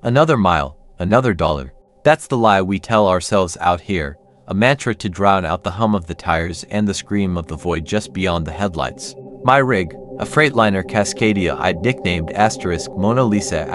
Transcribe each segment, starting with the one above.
Another mile, another dollar. That's the lie we tell ourselves out here, a mantra to drown out the hum of the tires and the scream of the void just beyond the headlights. My rig, a Freightliner Cascadia I'd nicknamed Mona Lisa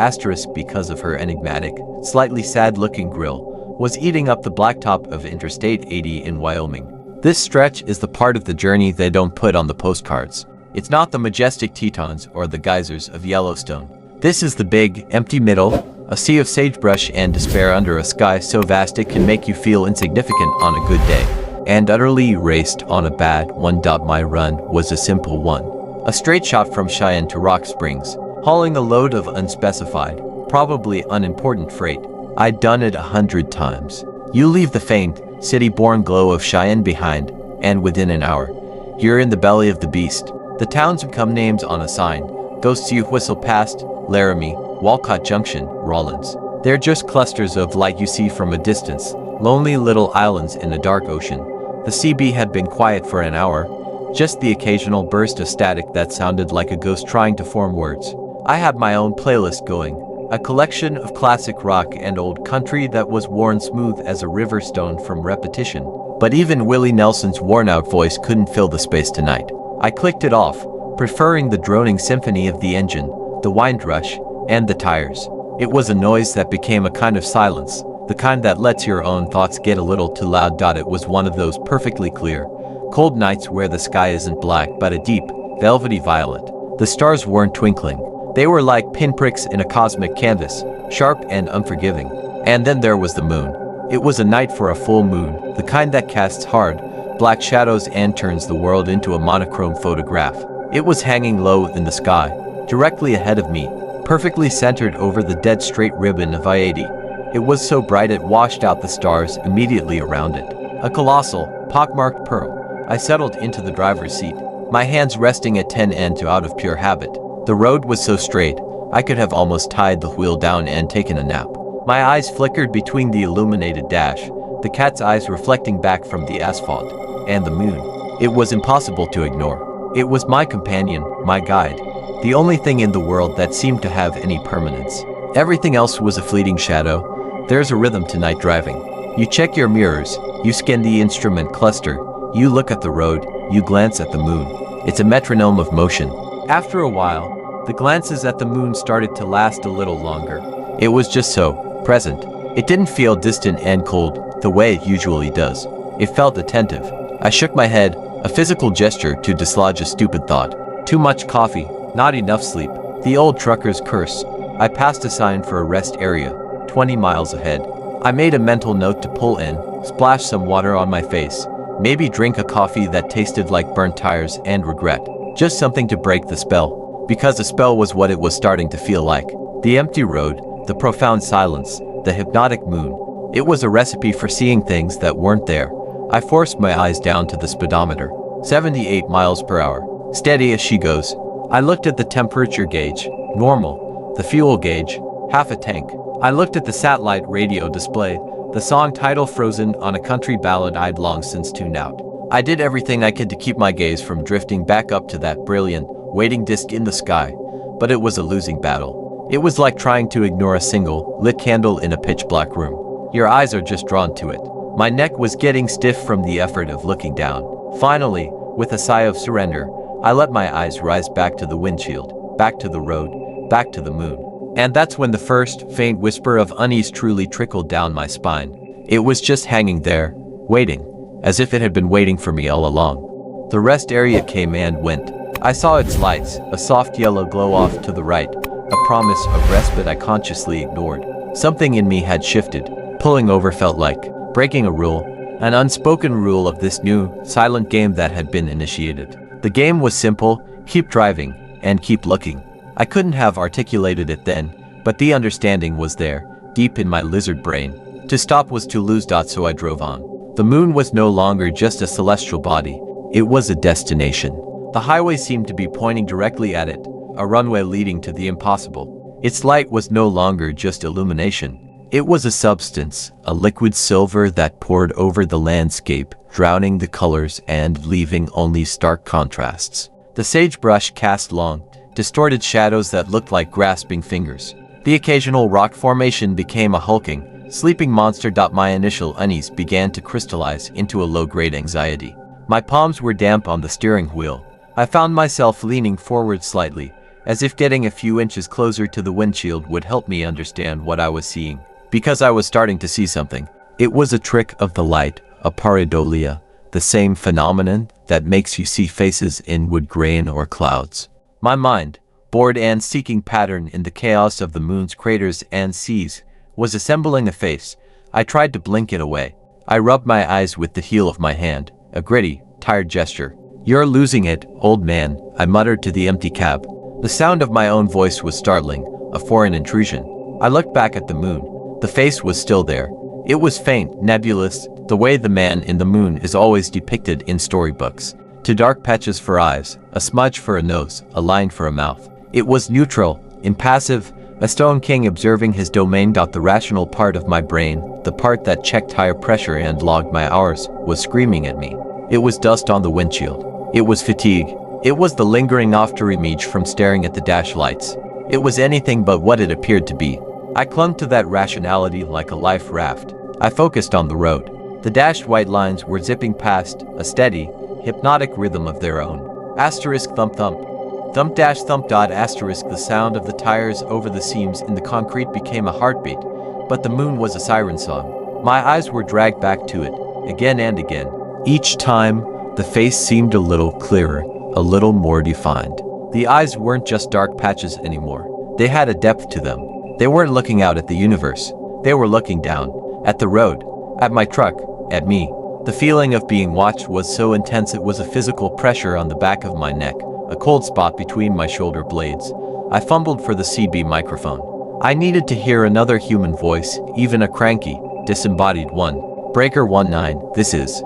because of her enigmatic, slightly sad-looking grille, was eating up the blacktop of Interstate 80 in Wyoming. This stretch is the part of the journey they don't put on the postcards. It's not the majestic Tetons or the geysers of Yellowstone. This is the big, empty middle, a sea of sagebrush and despair under a sky so vast it can make you feel insignificant on a good day, and utterly erased on a bad one. My run was a simple one. A straight shot from Cheyenne to Rock Springs, hauling a load of unspecified, probably unimportant freight. I'd done it 100 times. You leave the faint, city-born glow of Cheyenne behind, and within an hour, you're in the belly of the beast. The towns become names on a sign. Ghosts you whistle past: Laramie, Walcott Junction, Rawlins. They're just clusters of light you see from a distance, lonely little islands in a dark ocean. The CB had been quiet for an hour, just the occasional burst of static that sounded like a ghost trying to form words. I had my own playlist going. A collection of classic rock and old country that was worn smooth as a river stone from repetition. But even Willie Nelson's worn-out voice couldn't fill the space tonight. I clicked it off, preferring the droning symphony of the engine, the wind rush, and the tires. It was a noise that became a kind of silence, the kind that lets your own thoughts get a little too loud. It was one of those perfectly clear, cold nights where the sky isn't black but a deep, velvety violet. The stars weren't twinkling. They were like pinpricks in a cosmic canvas, sharp and unforgiving. And then there was the moon. It was a night for a full moon, the kind that casts hard, black shadows and turns the world into a monochrome photograph. It was hanging low in the sky, directly ahead of me, perfectly centered over the dead straight ribbon of I-80. It was so bright it washed out the stars immediately around it. A colossal, pockmarked pearl. I settled into the driver's seat, my hands resting at 10 and out of pure habit. The road was so straight, I could have almost tied the wheel down and taken a nap. My eyes flickered between the illuminated dash, the cat's eyes reflecting back from the asphalt, and the moon. It was impossible to ignore. It was my companion, my guide, the only thing in the world that seemed to have any permanence. Everything else was a fleeting shadow. There's a rhythm to night driving. You check your mirrors, you scan the instrument cluster, you look at the road, you glance at the moon. It's a metronome of motion. After a while, the glances at the moon started to last a little longer. It was just so present. It didn't feel distant and cold, the way it usually does. It felt attentive. I shook my head, a physical gesture to dislodge a stupid thought. Too much coffee, not enough sleep. The old trucker's curse. I passed a sign for a rest area, 20 miles ahead. I made a mental note to pull in, splash some water on my face, maybe drink a coffee that tasted like burnt tires and regret. Just something to break the spell. Because a spell was what it was starting to feel like. The empty road, the profound silence, the hypnotic moon. It was a recipe for seeing things that weren't there. I forced my eyes down to the speedometer. 78 miles per hour. Steady as she goes. I looked at the temperature gauge. Normal. The fuel gauge. Half a tank. I looked at the satellite radio display. The song title frozen on a country ballad I'd long since tuned out. I did everything I could to keep my gaze from drifting back up to that brilliant, waiting disk in the sky, but it was a losing battle. It was like trying to ignore a single, lit candle in a pitch-black room. Your eyes are just drawn to it. My neck was getting stiff from the effort of looking down. Finally, with a sigh of surrender, I let my eyes rise back to the windshield, back to the road, back to the moon. And that's when the first, faint whisper of unease truly trickled down my spine. It was just hanging there, waiting, as if it had been waiting for me all along. The rest area came and went. I saw its lights, a soft yellow glow off to the right, a promise of respite I consciously ignored. Something in me had shifted. Pulling over felt like breaking a rule, an unspoken rule of this new, silent game that had been initiated. The game was simple: keep driving, and keep looking. I couldn't have articulated it then, but the understanding was there, deep in my lizard brain. To stop was to lose. So I drove on. The moon was no longer just a celestial body. It was a destination. The highway seemed to be pointing directly at it, a runway leading to the impossible. Its light was no longer just illumination. It was a substance, a liquid silver that poured over the landscape, drowning the colors and leaving only stark contrasts. The sagebrush cast long, distorted shadows that looked like grasping fingers. The occasional rock formation became a hulking, sleeping monster. My initial unease began to crystallize into a low-grade anxiety. My palms were damp on the steering wheel. I found myself leaning forward slightly, as if getting a few inches closer to the windshield would help me understand what I was seeing. Because I was starting to see something. It was a trick of the light, a pareidolia, the same phenomenon that makes you see faces in wood grain or clouds. My mind, bored and seeking pattern in the chaos of the moon's craters and seas, was assembling a face. I tried to blink it away. I rubbed my eyes with the heel of my hand, a gritty, tired gesture. "You're losing it, old man," I muttered to the empty cab. The sound of my own voice was startling, a foreign intrusion. I looked back at the moon. The face was still there. It was faint, nebulous, the way the man in the moon is always depicted in storybooks. Two dark patches for eyes, a smudge for a nose, a line for a mouth. It was neutral, impassive, a stone king observing his domain. The rational part of my brain, the part that checked tire pressure and logged my hours, was screaming at me. It was dust on the windshield. It was fatigue. It was the lingering afterimage from staring at the dash lights. It was anything but what it appeared to be. I clung to that rationality like a life raft. I focused on the road. The dashed white lines were zipping past, a steady, hypnotic rhythm of their own. Asterisk thump thump. Thump dash thump dot asterisk. The sound of the tires over the seams in the concrete became a heartbeat, but the moon was a siren song. My eyes were dragged back to it, again and again. Each time, the face seemed a little clearer, a little more defined. The eyes weren't just dark patches anymore. They had a depth to them. They weren't looking out at the universe. They were looking down, at the road, at my truck, at me. The feeling of being watched was so intense it was a physical pressure on the back of my neck, a cold spot between my shoulder blades. I fumbled for the CB microphone. I needed to hear another human voice, even a cranky, disembodied one. Breaker 19, this is.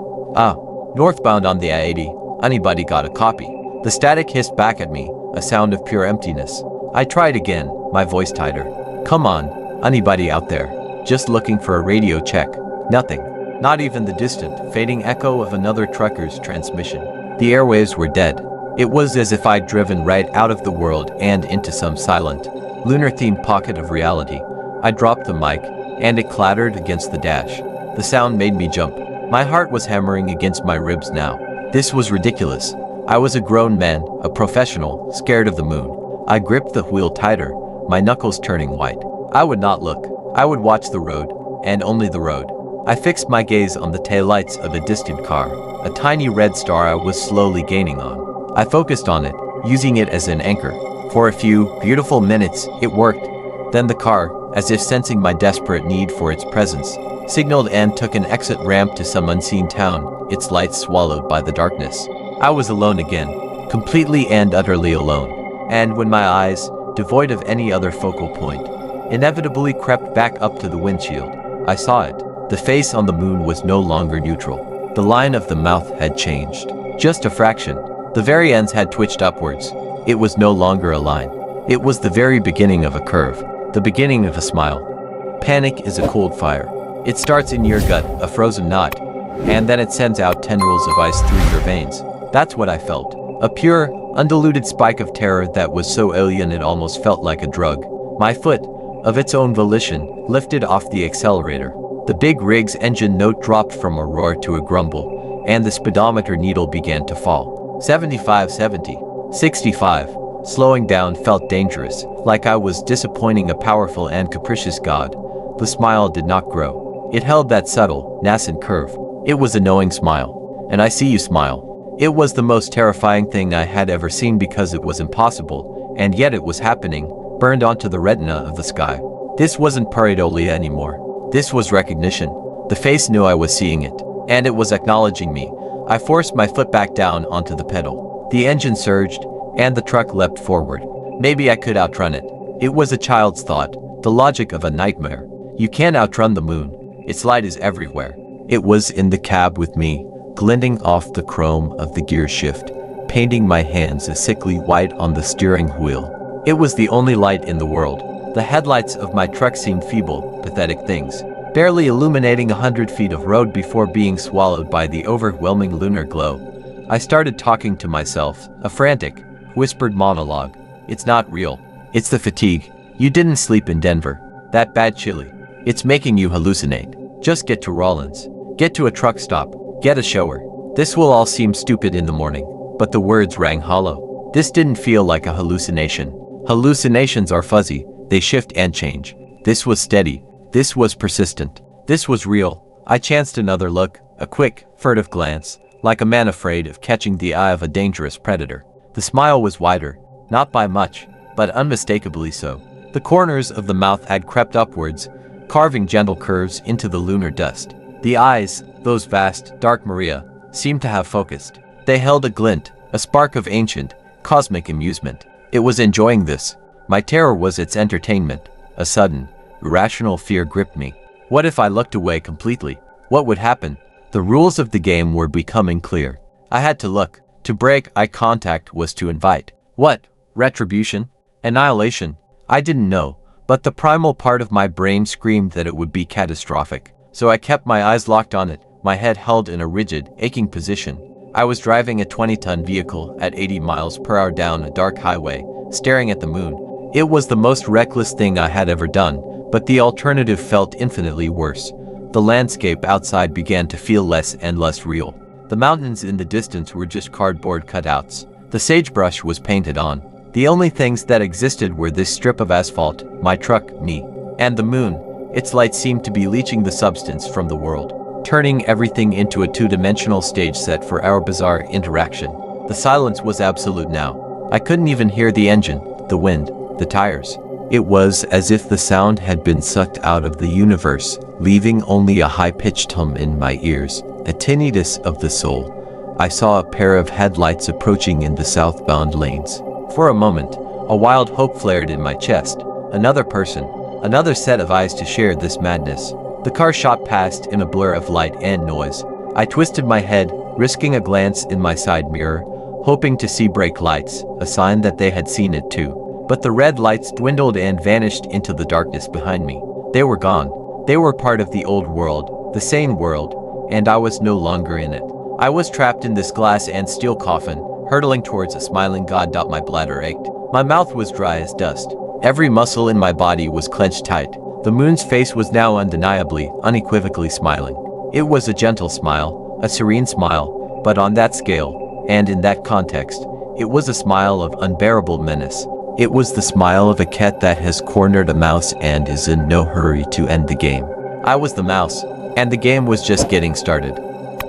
Northbound on the I-80. Anybody got a copy? The static hissed back at me, a sound of pure emptiness. I tried again, my voice tighter. Come on, anybody out there? Just looking for a radio check. Nothing. Not even the distant, fading echo of another trucker's transmission. The airwaves were dead. It was as if I'd driven right out of the world and into some silent, lunar-themed pocket of reality. I dropped the mic, and it clattered against the dash. The sound made me jump. My heart was hammering against my ribs now. This was ridiculous. I was a grown man, a professional, scared of the moon. I gripped the wheel tighter, my knuckles turning white. I would not look. I would watch the road, and only the road. I fixed my gaze on the taillights of a distant car, a tiny red star I was slowly gaining on. I focused on it, using it as an anchor. For a few beautiful minutes, it worked. Then the car, as if sensing my desperate need for its presence, signaled and took an exit ramp to some unseen town, its lights swallowed by the darkness. I was alone again, completely and utterly alone. And when my eyes, devoid of any other focal point, inevitably crept back up to the windshield, I saw it. The face on the moon was no longer neutral. The line of the mouth had changed. Just a fraction. The very ends had twitched upwards. It was no longer a line. It was the very beginning of a curve, the beginning of a smile. Panic is a cold fire. It starts in your gut, a frozen knot, and then it sends out tendrils of ice through your veins. That's what I felt. A pure, undiluted spike of terror that was so alien it almost felt like a drug. My foot, of its own volition, lifted off the accelerator. The big rig's engine note dropped from a roar to a grumble, and the speedometer needle began to fall. 75, 70, 65. Slowing down felt dangerous, like I was disappointing a powerful and capricious god. The smile did not grow. It held that subtle, nascent curve. It was a knowing smile. And I see you smile. It was the most terrifying thing I had ever seen because it was impossible, and yet it was happening, burned onto the retina of the sky. This wasn't pareidolia anymore. This was recognition. The face knew I was seeing it, and it was acknowledging me. I forced my foot back down onto the pedal. The engine surged, and the truck leapt forward. Maybe I could outrun it. It was a child's thought, the logic of a nightmare. You can't outrun the moon. Its light is everywhere. It was in the cab with me, glinting off the chrome of the gear shift, painting my hands a sickly white on the steering wheel. It was the only light in the world. The headlights of my truck seemed feeble, pathetic things, barely illuminating 100 feet of road before being swallowed by the overwhelming lunar glow. I started talking to myself, a frantic, whispered monologue. It's not real. It's the fatigue. You didn't sleep in Denver. That bad chili. It's making you hallucinate. Just get to Rollins. Get to a truck stop. Get a shower. This will all seem stupid in the morning, but the words rang hollow. This didn't feel like a hallucination. Hallucinations are fuzzy. They shift and change. This was steady. This was persistent. This was real. I chanced another look, a quick, furtive glance, like a man afraid of catching the eye of a dangerous predator. The smile was wider, not by much, but unmistakably so. The corners of the mouth had crept upwards, carving gentle curves into the lunar dust. The eyes, those vast, dark Maria, seemed to have focused. They held a glint, a spark of ancient, cosmic amusement. It was enjoying this. My terror was its entertainment. A sudden, irrational fear gripped me. What if I looked away completely? What would happen? The rules of the game were becoming clear. I had to look. To break eye contact was to invite. What? Retribution? Annihilation? I didn't know, but the primal part of my brain screamed that it would be catastrophic. So I kept my eyes locked on it, my head held in a rigid, aching position. I was driving a 20-ton vehicle at 80 miles per hour down a dark highway, staring at the moon. It was the most reckless thing I had ever done, but the alternative felt infinitely worse. The landscape outside began to feel less and less real. The mountains in the distance were just cardboard cutouts. The sagebrush was painted on. The only things that existed were this strip of asphalt, my truck, me, and the moon. Its light seemed to be leaching the substance from the world, turning everything into a two-dimensional stage set for our bizarre interaction. The silence was absolute now. I couldn't even hear the engine, the wind, the tires. It was as if the sound had been sucked out of the universe, leaving only a high-pitched hum in my ears, a tinnitus of the soul. I saw a pair of headlights approaching in the southbound lanes. For a moment, a wild hope flared in my chest. Another person, another set of eyes to share this madness. The car shot past in a blur of light and noise. I twisted my head, risking a glance in my side mirror, hoping to see brake lights, a sign that they had seen it too. But the red lights dwindled and vanished into the darkness behind me. They were gone. They were part of the old world, the sane world, and I was no longer in it. I was trapped in this glass and steel coffin, hurtling towards a smiling god. My bladder ached. My mouth was dry as dust. Every muscle in my body was clenched tight. The moon's face was now undeniably, unequivocally smiling. It was a gentle smile, a serene smile, but on that scale, and in that context, it was a smile of unbearable menace. It was the smile of a cat that has cornered a mouse and is in no hurry to end the game. I was the mouse, and the game was just getting started.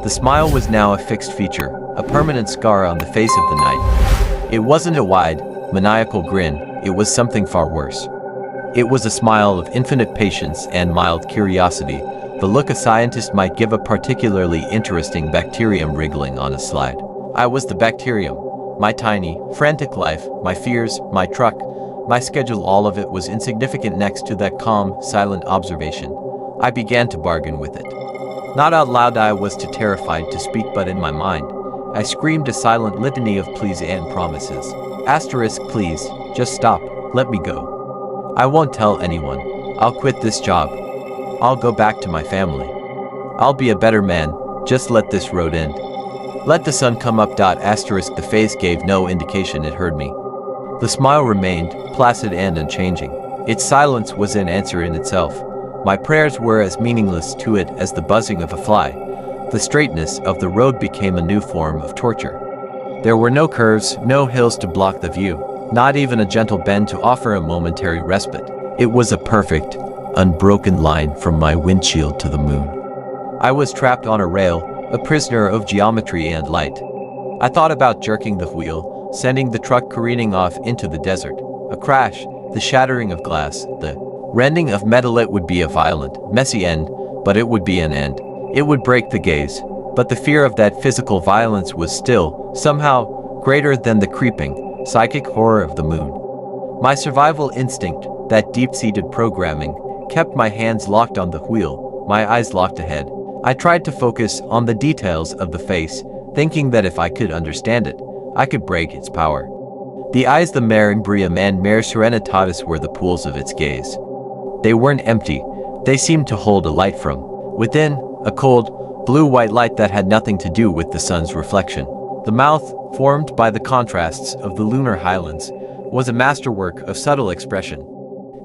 The smile was now a fixed feature, a permanent scar on the face of the night. It wasn't a wide, maniacal grin, it was something far worse. It was a smile of infinite patience and mild curiosity, the look a scientist might give a particularly interesting bacterium wriggling on a slide. I was the bacterium. My tiny, frantic life, my fears, my truck, my schedule, all of it was insignificant next to that calm, silent observation. I began to bargain with it. Not out loud, I was too terrified to speak, but in my mind, I screamed a silent litany of pleas and promises. Asterisk, please, just stop, let me go. I won't tell anyone. I'll quit this job. I'll go back to my family. I'll be a better man, just let this road end. Let the sun come up. Asterisk, the face gave no indication it heard me. The smile remained, placid and unchanging. Its silence was an answer in itself. My prayers were as meaningless to it as the buzzing of a fly. The straightness of the road became a new form of torture. There were no curves, no hills to block the view, not even a gentle bend to offer a momentary respite. It was a perfect, unbroken line from my windshield to the moon. I was trapped on a rail, a prisoner of geometry and light. I thought about jerking the wheel, sending the truck careening off into the desert. A crash, the shattering of glass, the rending of metal. It would be a violent, messy end, but it would be an end. It would break the gaze, but the fear of that physical violence was still, somehow, greater than the creeping, psychic horror of the moon. My survival instinct, that deep-seated programming, kept my hands locked on the wheel, my eyes locked ahead. I tried to focus on the details of the face, thinking that if I could understand it, I could break its power. The eyes, the mare imbrium and mare serenitatis, were the pools of its gaze. They weren't empty, they seemed to hold a light from within, a cold, blue-white light that had nothing to do with the sun's reflection. The mouth, formed by the contrasts of the lunar highlands, was a masterwork of subtle expression.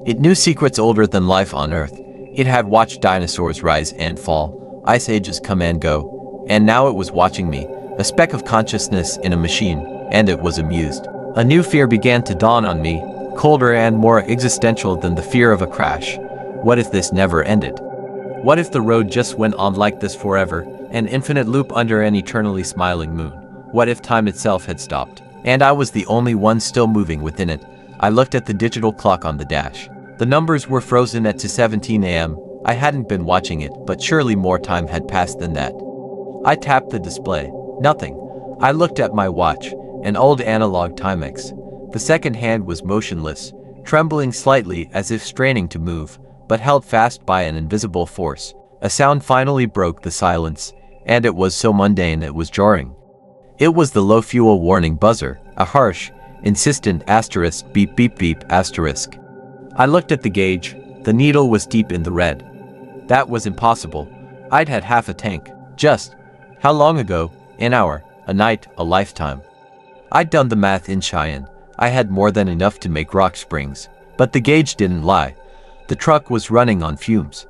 It knew secrets older than life on Earth. It had watched dinosaurs rise and fall, ice ages come and go, and now it was watching me, a speck of consciousness in a machine, and it was amused. A new fear began to dawn on me, colder and more existential than the fear of a crash. What if this never ended? What if the road just went on like this forever, an infinite loop under an eternally smiling moon? What if time itself had stopped, and I was the only one still moving within it? I looked at the digital clock on the dash. The numbers were frozen at 2:17 a.m. I hadn't been watching it, but surely more time had passed than that. I tapped the display. Nothing. I looked at my watch, an old analog Timex. The second hand was motionless, trembling slightly as if straining to move, but held fast by an invisible force. A sound finally broke the silence, and it was so mundane it was jarring. It was the low fuel warning buzzer, a harsh, insistent asterisk beep beep beep asterisk. I looked at the gauge. The needle was deep in the red. That was impossible. I'd had half a tank. Just how long ago? An hour, a night, a lifetime. I'd done the math in Cheyenne. I had more than enough to make Rock Springs. But the gauge didn't lie. The truck was running on fumes.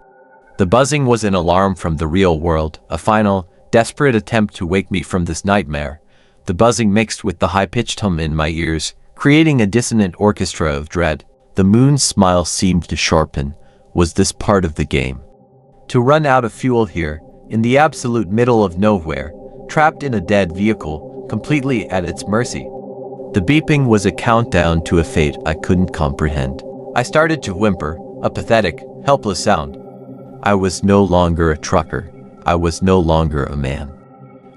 The buzzing was an alarm from the real world, a final, desperate attempt to wake me from this nightmare. The buzzing mixed with the high-pitched hum in my ears, creating a dissonant orchestra of dread. The moon's smile seemed to sharpen. Was this part of the game? To run out of fuel here, in the absolute middle of nowhere, trapped in a dead vehicle, completely at its mercy. The beeping was a countdown to a fate I couldn't comprehend. I started to whimper, a pathetic, helpless sound. I was no longer a trucker. I was no longer a man.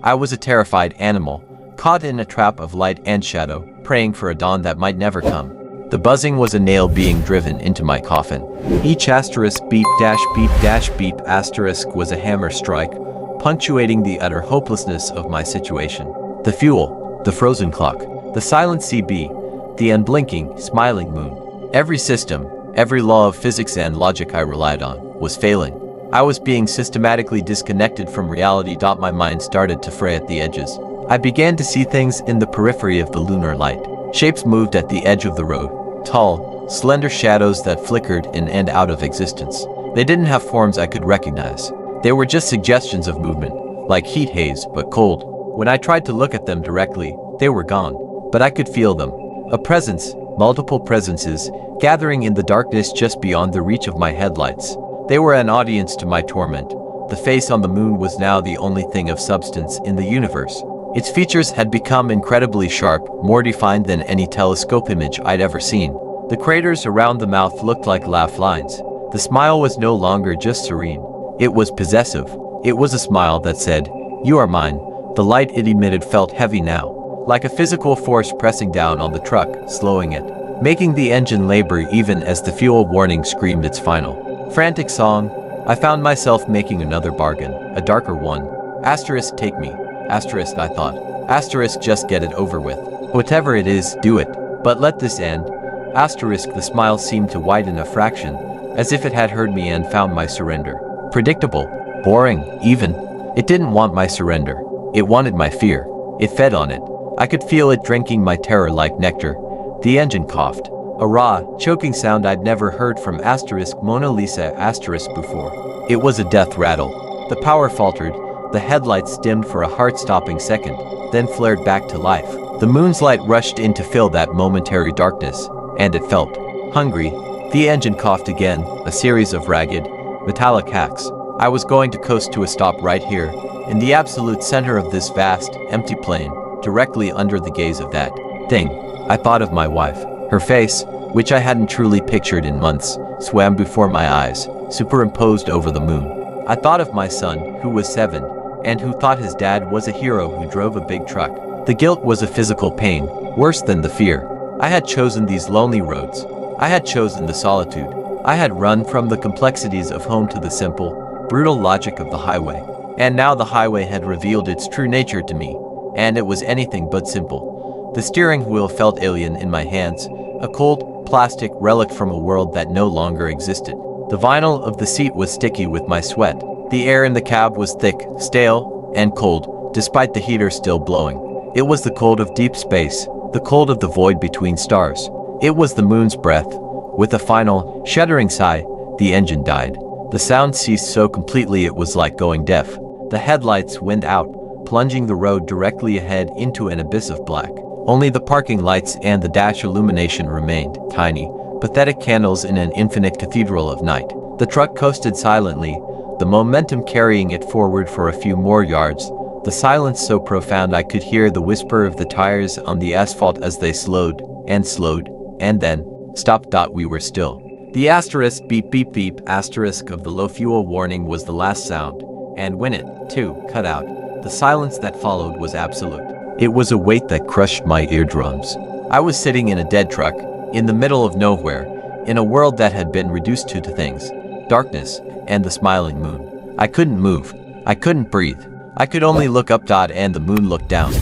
I was a terrified animal, caught in a trap of light and shadow, praying for a dawn that might never come. The buzzing was a nail being driven into my coffin. Each asterisk beep dash beep asterisk was a hammer strike, punctuating the utter hopelessness of my situation. The fuel, the frozen clock, the silent CB, the unblinking, smiling moon. Every system, every law of physics and logic I relied on, was failing. I was being systematically disconnected from reality. My mind started to fray at the edges. I began to see things in the periphery of the lunar light. Shapes moved at the edge of the road. Tall, slender shadows that flickered in and out of existence. They didn't have forms I could recognize. They were just suggestions of movement, like heat haze, but cold. When I tried to look at them directly, they were gone. But I could feel them. A presence, multiple presences, gathering in the darkness just beyond the reach of my headlights. They were an audience to my torment. The face on the moon was now the only thing of substance in the universe. Its features had become incredibly sharp, more defined than any telescope image I'd ever seen. The craters around the mouth looked like laugh lines. The smile was no longer just serene. It was possessive. It was a smile that said, "You are mine." The light it emitted felt heavy now, like a physical force pressing down on the truck, slowing it, making the engine labor even as the fuel warning screamed its final frantic song. I found myself making another bargain, a darker one. Asterisk, take me. Asterisk, I thought. Asterisk, just get it over with. Whatever it is, do it. But let this end. Asterisk, the smile seemed to widen a fraction, as if it had heard me and found my surrender. Predictable. Boring, even. It didn't want my surrender. It wanted my fear. It fed on it. I could feel it drinking my terror like nectar. The engine coughed. A raw, choking sound I'd never heard from asterisk Mona Lisa asterisk before. It was a death rattle. The power faltered. The headlights dimmed for a heart-stopping second, then flared back to life. The moon's light rushed in to fill that momentary darkness, and it felt hungry. The engine coughed again, a series of ragged, metallic hacks. I was going to coast to a stop right here, in the absolute center of this vast, empty plain, directly under the gaze of that thing. I thought of my wife. Her face, which I hadn't truly pictured in months, swam before my eyes, superimposed over the moon. I thought of my son, who was 7, and who thought his dad was a hero who drove a big truck. The guilt was a physical pain, worse than the fear. I had chosen these lonely roads. I had chosen the solitude. I had run from the complexities of home to the simple, brutal logic of the highway. And now the highway had revealed its true nature to me, and it was anything but simple. The steering wheel felt alien in my hands, a cold, plastic relic from a world that no longer existed. The vinyl of the seat was sticky with my sweat. The air in the cab was thick, stale, and cold, despite the heater still blowing. It was the cold of deep space, the cold of the void between stars. It was the moon's breath, With a final, shuddering sigh, the engine died. The sound ceased so completely it was like going deaf. The headlights went out, plunging the road directly ahead into an abyss of black. Only the parking lights and the dash illumination remained, tiny, pathetic candles in an infinite cathedral of night. The truck coasted silently, the momentum carrying it forward for a few more yards, the silence so profound I could hear the whisper of the tires on the asphalt as they slowed, and then stopped. We were still. The asterisk beep beep beep asterisk of the low fuel warning was the last sound, and when it, too, cut out, the silence that followed was absolute. It was a weight that crushed my eardrums. I was sitting in a dead truck, in the middle of nowhere, in a world that had been reduced to two things: darkness and the smiling moon. I couldn't move. I couldn't breathe. I could only look up. And the moon looked down.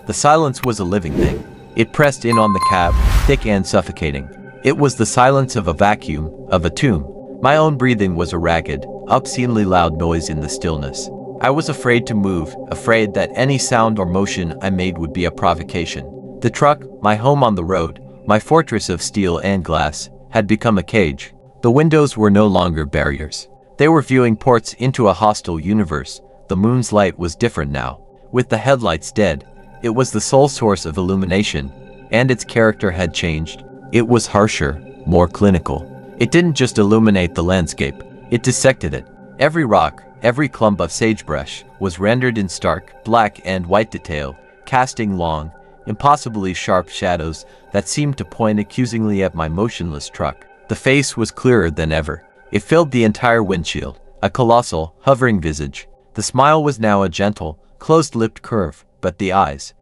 The silence was a living thing. It pressed in on the cab, thick and suffocating. It was the silence of a vacuum, of a tomb. My own breathing was a ragged, obscenely loud noise in the stillness. I was afraid to move, afraid that any sound or motion I made would be a provocation. The truck, my home on the road, my fortress of steel and glass, had become a cage. The windows were no longer barriers. They were viewing ports into a hostile universe. The moon's light was different now. With the headlights dead, it was the sole source of illumination, and its character had changed. It was harsher, more clinical. It didn't just illuminate the landscape, it dissected it. Every rock, every clump of sagebrush was rendered in stark, black and white detail, casting long, impossibly sharp shadows that seemed to point accusingly at my motionless truck. The face was clearer than ever. It filled the entire windshield, a colossal, hovering visage. The smile was now a gentle, closed-lipped curve, but the eyes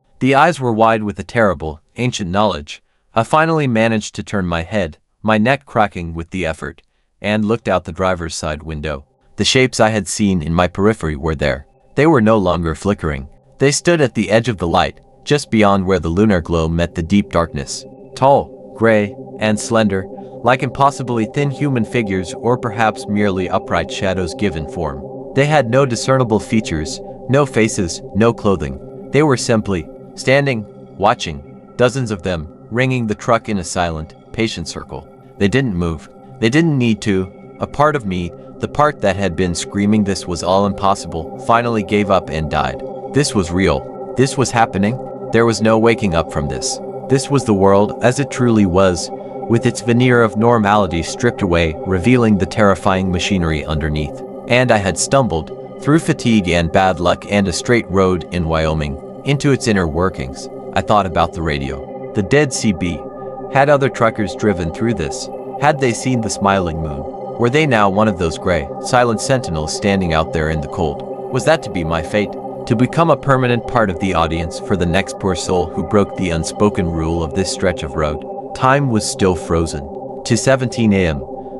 were wide with a terrible, ancient knowledge. I finally managed to turn my head, my neck cracking with the effort, and looked out the driver's side window. The shapes I had seen in my periphery were there. They were no longer flickering. They stood at the edge of the light, just beyond where the lunar glow met the deep darkness. Tall, gray, and slender, like impossibly thin human figures or perhaps merely upright shadows given form. They had no discernible features, no faces, no clothing. They were simply standing, watching, dozens of them, ringing the truck in a silent, patient circle. They didn't move. They didn't need to. A part of me, the part that had been screaming this was all impossible, finally gave up and died. This was real. This was happening. There was no waking up from this. This was the world as it truly was, with its veneer of normality stripped away, revealing the terrifying machinery underneath. And I had stumbled, through fatigue and bad luck and a straight road in Wyoming, into its inner workings. I thought about the radio. The dead CB. Had other truckers driven through this? Had they seen the smiling moon? Were they now one of those gray, silent sentinels standing out there in the cold? Was that to be my fate? To become a permanent part of the audience for the next poor soul who broke the unspoken rule of this stretch of road? Time was still frozen. To 17 a.m.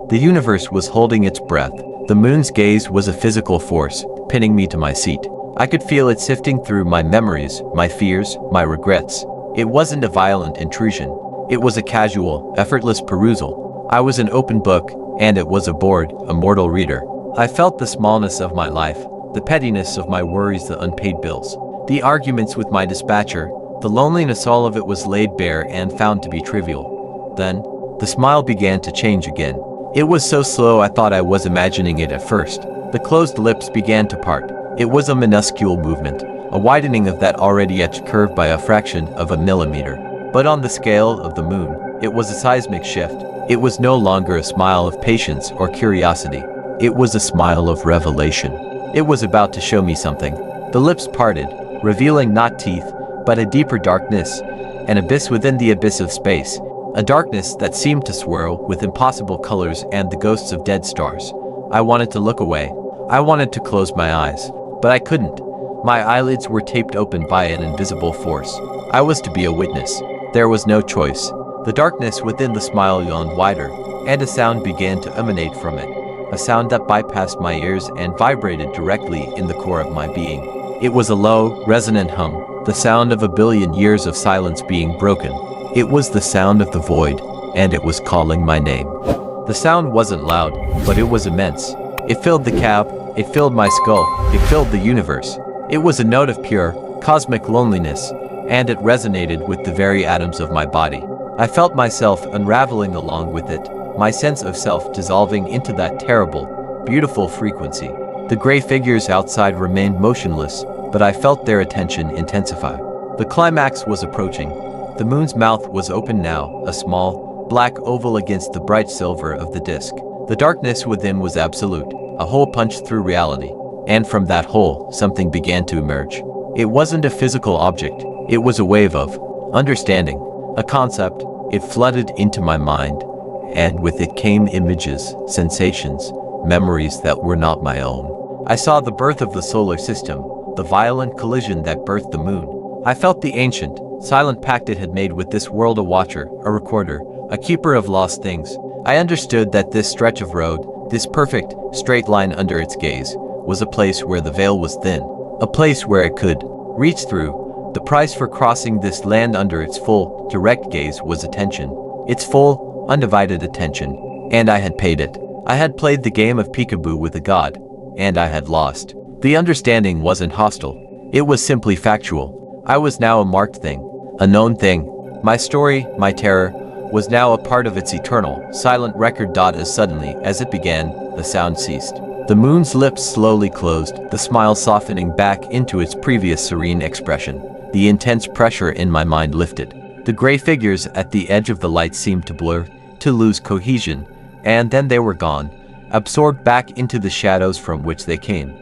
The universe was holding its breath. The moon's gaze was a physical force, pinning me to my seat. I could feel it sifting through my memories, my fears, my regrets. It wasn't a violent intrusion. It was a casual, effortless perusal. I was an open book, and it was a bored, immortal reader. I felt the smallness of my life, the pettiness of my worries, the unpaid bills, the arguments with my dispatcher, the loneliness. All of it was laid bare and found to be trivial. Then, the smile began to change again. It was so slow I thought I was imagining it at first. The closed lips began to part. It was a minuscule movement, a widening of that already etched curve by a fraction of a millimeter. But on the scale of the moon, it was a seismic shift. It was no longer a smile of patience or curiosity. It was a smile of revelation. It was about to show me something. The lips parted, revealing not teeth, but a deeper darkness, an abyss within the abyss of space, a darkness that seemed to swirl with impossible colors and the ghosts of dead stars. I wanted to look away. I wanted to close my eyes, but I couldn't. My eyelids were taped open by an invisible force. I was to be a witness. There was no choice. The darkness within the smile yawned wider, and a sound began to emanate from it, a sound that bypassed my ears and vibrated directly in the core of my being. It was a low, resonant hum, the sound of a billion years of silence being broken. It was the sound of the void, and it was calling my name. The sound wasn't loud, but it was immense. It filled the cab, it filled my skull, it filled the universe. It was a note of pure, cosmic loneliness, and it resonated with the very atoms of my body. I felt myself unraveling along with it, my sense of self dissolving into that terrible, beautiful frequency. The gray figures outside remained motionless, but I felt their attention intensify. The climax was approaching. The moon's mouth was open now, a small, black oval against the bright silver of the disk. The darkness within was absolute, a hole punched through reality. And from that hole, something began to emerge. It wasn't a physical object, it was a wave of understanding, a concept. It flooded into my mind, and with it came images, sensations, memories that were not my own. I saw the birth of the solar system, the violent collision that birthed the moon. I felt the ancient, silent pact it had made with this world, a watcher, a recorder, a keeper of lost things. I understood that this stretch of road, this perfect, straight line under its gaze, was a place where the veil was thin, a place where it could reach through. The price for crossing this land under its full, direct gaze was attention. Its full, undivided attention. And I had paid it. I had played the game of peekaboo with a god, and I had lost. The understanding wasn't hostile. It was simply factual. I was now a marked thing, a known thing. My story, my terror, was now a part of its eternal, silent record. As suddenly as it began, the sound ceased. The moon's lips slowly closed, the smile softening back into its previous serene expression. The intense pressure in my mind lifted. The gray figures at the edge of the light seemed to blur, to lose cohesion, and then they were gone, absorbed back into the shadows from which they came.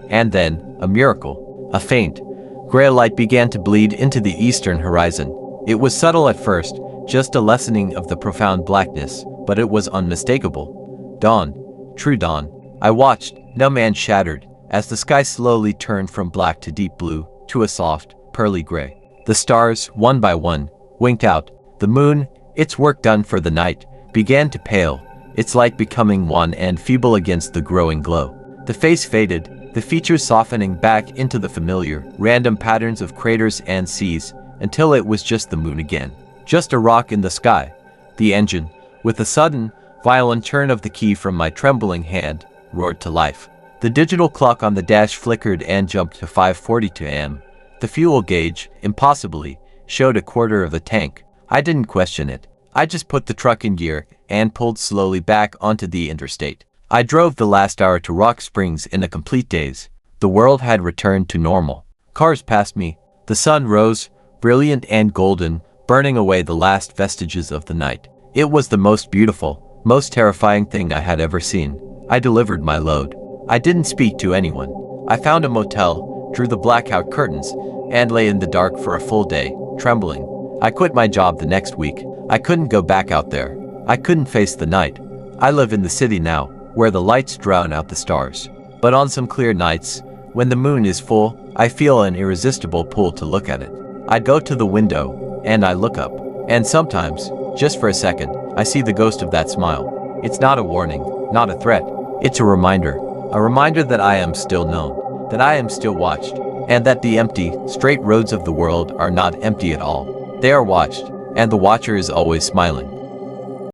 And then, a miracle, a faint, gray light began to bleed into the eastern horizon. It was subtle at first, just a lessening of the profound blackness, but it was unmistakable. Dawn, true dawn. I watched, numb and shattered, as the sky slowly turned from black to deep blue, to a soft, pearly gray. The stars, one by one, winked out. The moon, its work done for the night, began to pale, its light becoming wan and feeble against the growing glow. The face faded, the features softening back into the familiar, random patterns of craters and seas, until it was just the moon again. Just a rock in the sky. The engine, with a sudden, violent turn of the key from my trembling hand, roared to life. The digital clock on the dash flickered and jumped to 5:42 a.m. The fuel gauge, impossibly, showed a quarter of a tank. I didn't question it. I just put the truck in gear and pulled slowly back onto the interstate. I drove the last hour to Rock Springs in a complete daze. The world had returned to normal. Cars passed me. The sun rose, brilliant and golden, burning away the last vestiges of the night. It was the most beautiful, most terrifying thing I had ever seen. I delivered my load. I didn't speak to anyone. I found a motel, drew the blackout curtains, and lay in the dark for a full day, trembling. I quit my job the next week. I couldn't go back out there. I couldn't face the night. I live in the city now, where the lights drown out the stars. But on some clear nights, when the moon is full, I feel an irresistible pull to look at it. I go to the window, and I look up. And sometimes, just for a second, I see the ghost of that smile. It's not a warning, not a threat. It's a reminder that I am still known, that I am still watched, and that the empty, straight roads of the world are not empty at all. They are watched, and the watcher is always smiling.